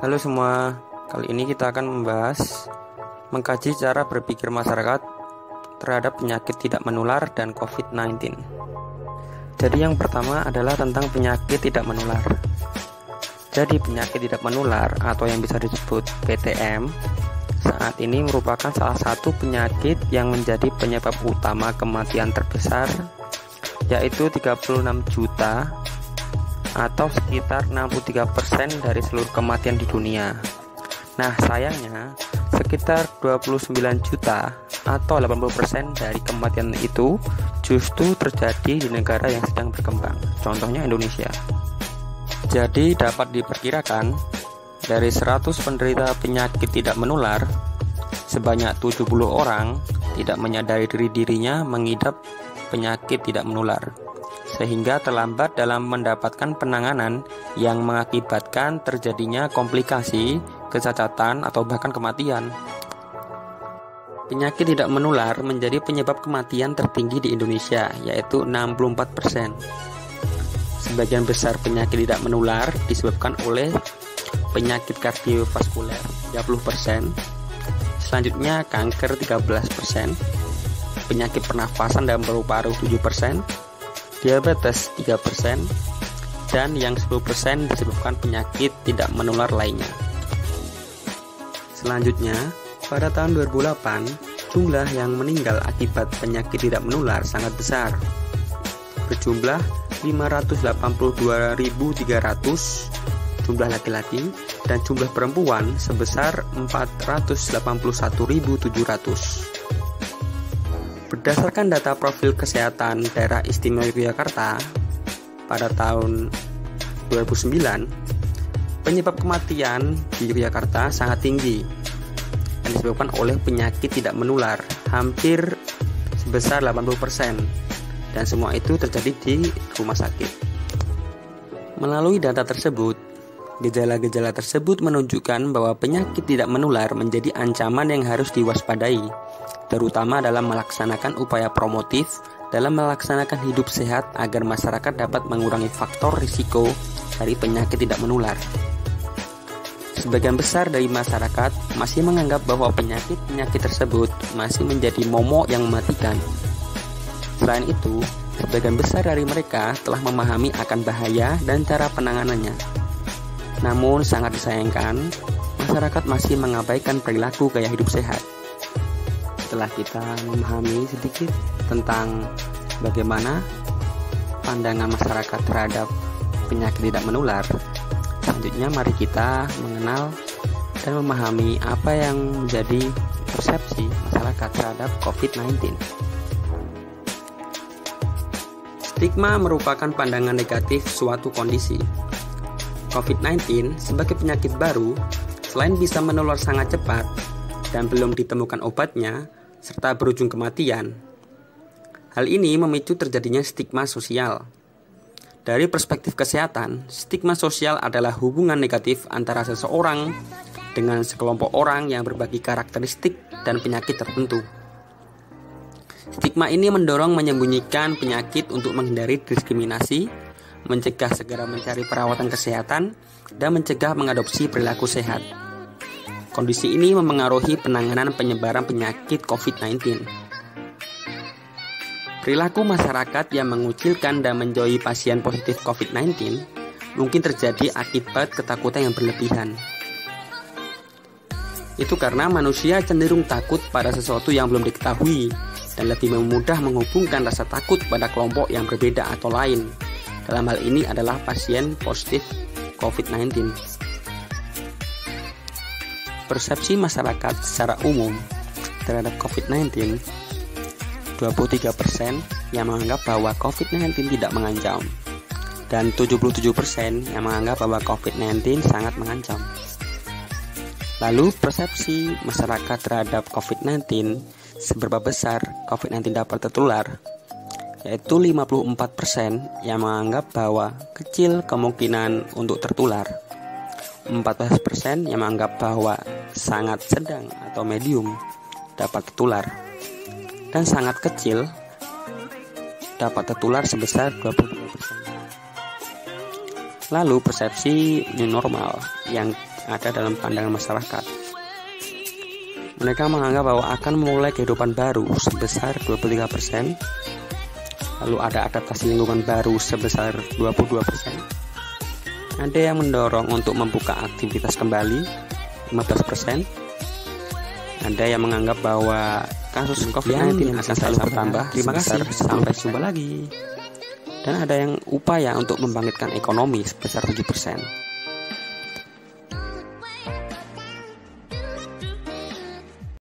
Halo semua, kali ini kita akan mengkaji cara berpikir masyarakat terhadap penyakit tidak menular dan COVID-19. Jadi yang pertama adalah tentang penyakit tidak menular. Jadi penyakit tidak menular atau yang bisa disebut PTM saat ini merupakan salah satu penyakit yang menjadi penyebab utama kematian terbesar, yaitu 36 juta atau sekitar 63% dari seluruh kematian di dunia. Nah, sayangnya sekitar 29 juta atau 80% dari kematian itu justru terjadi di negara yang sedang berkembang, contohnya Indonesia. Jadi dapat diperkirakan dari 100 penderita penyakit tidak menular, sebanyak 70 orang tidak menyadari dirinya mengidap penyakit tidak menular, sehingga terlambat dalam mendapatkan penanganan yang mengakibatkan terjadinya komplikasi, kecacatan, atau bahkan kematian. Penyakit tidak menular menjadi penyebab kematian tertinggi di Indonesia, yaitu 64%. Sebagian besar penyakit tidak menular disebabkan oleh penyakit kardiovaskuler 30%, selanjutnya kanker 13%, penyakit pernafasan dan paru-paru 7%, diabetes 3%, dan yang 10% disebabkan penyakit tidak menular lainnya. Selanjutnya, pada tahun 2008, jumlah yang meninggal akibat penyakit tidak menular sangat besar, berjumlah 582.300 jumlah laki-laki dan jumlah perempuan sebesar 481.700. Berdasarkan data profil kesehatan daerah istimewa Yogyakarta pada tahun 2009, penyebab kematian di Yogyakarta sangat tinggi dan disebabkan oleh penyakit tidak menular hampir sebesar 80%, dan semua itu terjadi di rumah sakit. Melalui data tersebut, gejala-gejala tersebut menunjukkan bahwa penyakit tidak menular menjadi ancaman yang harus diwaspadai, terutama dalam melaksanakan upaya promotif dalam melaksanakan hidup sehat agar masyarakat dapat mengurangi faktor risiko dari penyakit tidak menular. Sebagian besar dari masyarakat masih menganggap bahwa penyakit-penyakit tersebut masih menjadi momok yang mematikan. Selain itu, sebagian besar dari mereka telah memahami akan bahaya dan cara penanganannya. Namun sangat disayangkan, masyarakat masih mengabaikan perilaku gaya hidup sehat. Setelah kita memahami sedikit tentang bagaimana pandangan masyarakat terhadap penyakit tidak menular, selanjutnya mari kita mengenal dan memahami apa yang menjadi persepsi masyarakat terhadap COVID-19. Stigma merupakan pandangan negatif suatu kondisi. COVID-19 sebagai penyakit baru, selain bisa menular sangat cepat dan belum ditemukan obatnya, serta berujung kematian. Hal ini memicu terjadinya stigma sosial. Dari perspektif kesehatan, stigma sosial adalah hubungan negatif antara seseorang dengan sekelompok orang yang berbagi karakteristik dan penyakit tertentu. Stigma ini mendorong menyembunyikan penyakit untuk menghindari diskriminasi, mencegah segera mencari perawatan kesehatan, dan mencegah mengadopsi perilaku sehat. Kondisi ini memengaruhi penanganan penyebaran penyakit COVID-19. Perilaku masyarakat yang mengucilkan dan menjauhi pasien positif COVID-19 mungkin terjadi akibat ketakutan yang berlebihan. Itu karena manusia cenderung takut pada sesuatu yang belum diketahui dan lebih mudah menghubungkan rasa takut pada kelompok yang berbeda atau lain. Dalam hal ini adalah pasien positif COVID-19. Persepsi masyarakat secara umum terhadap COVID-19, 23% yang menganggap bahwa COVID-19 tidak mengancam, dan 77% yang menganggap bahwa COVID-19 sangat mengancam. Lalu persepsi masyarakat terhadap COVID-19, seberapa besar COVID-19 dapat tertular, yaitu 54% yang menganggap bahwa kecil kemungkinan untuk tertular, 14% yang menganggap bahwa sangat sedang atau medium dapat tertular, dan sangat kecil dapat tertular sebesar 22%. Lalu persepsi new normal yang ada dalam pandangan masyarakat. Mereka menganggap bahwa akan memulai kehidupan baru sebesar 23%. Lalu ada adaptasi lingkungan baru sebesar 22%. Ada yang mendorong untuk membuka aktivitas kembali 15%. Ada yang menganggap bahwa kasus COVID-19 akan selalu bertambah. Terima kasih, sampai jumpa lagi. Dan ada yang upaya untuk membangkitkan ekonomi sebesar 7%.